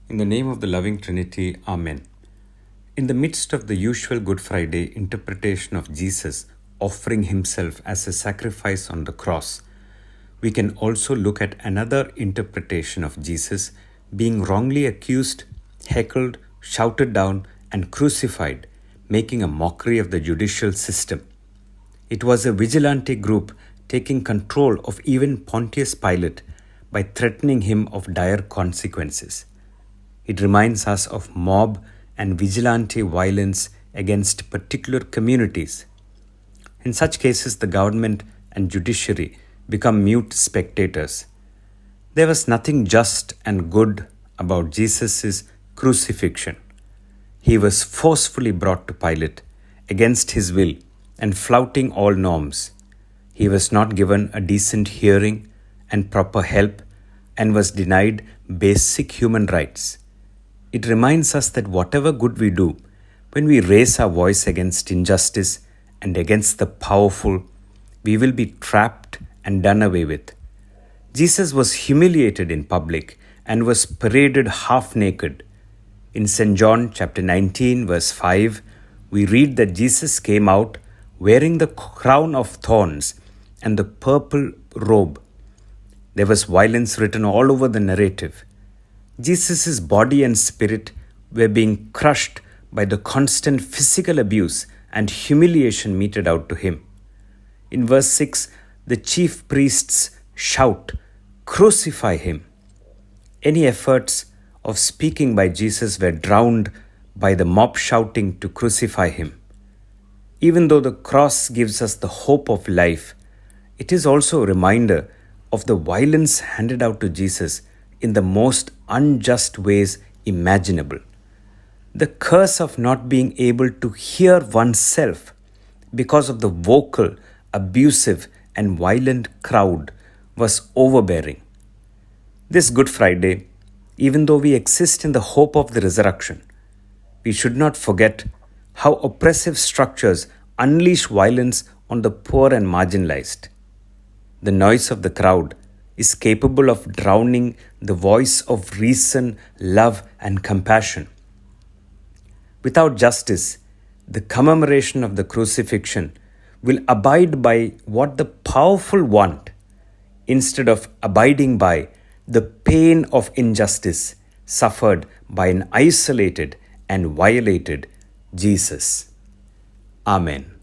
In the name of the loving Trinity, Amen. In the midst of the usual Good Friday interpretation of Jesus offering himself as a sacrifice on the cross, we can also look at another interpretation of Jesus being wrongly accused, heckled, shouted down, and crucified, making a mockery of the judicial system. It was a vigilante group taking control of even Pontius Pilate by threatening him of dire consequences. It reminds us of mob and vigilante violence against particular communities. In such cases, the government and judiciary become mute spectators. There was nothing just and good about Jesus' crucifixion. He was forcefully brought to Pilate against his will and flouting all norms. He was not given a decent hearing and proper help and was denied basic human rights. It reminds us that whatever good we do, when we raise our voice against injustice and against the powerful, we will be trapped and done away with. Jesus was humiliated in public and was paraded half naked. In St. John chapter 19 verse 5, we read that Jesus came out wearing the crown of thorns and the purple robe. There was violence written all over the narrative. Jesus' body and spirit were being crushed by the constant physical abuse and humiliation meted out to him. In verse 6, the chief priests shout, "Crucify him." Any efforts of speaking by Jesus were drowned by the mob shouting to crucify him. Even though the cross gives us the hope of life, it is also a reminder of the violence handed out to Jesus in the most unjust ways imaginable. The curse of not being able to hear oneself because of the vocal, abusive, and violent crowd was overbearing. This Good Friday, even though we exist in the hope of the resurrection, we should not forget how oppressive structures unleash violence on the poor and marginalized. The noise of the crowd is capable of drowning the voice of reason, love, and compassion. Without justice, the commemoration of the crucifixion will abide by what the powerful want, instead of abiding by the pain of injustice suffered by an isolated and violated Jesus. Amen.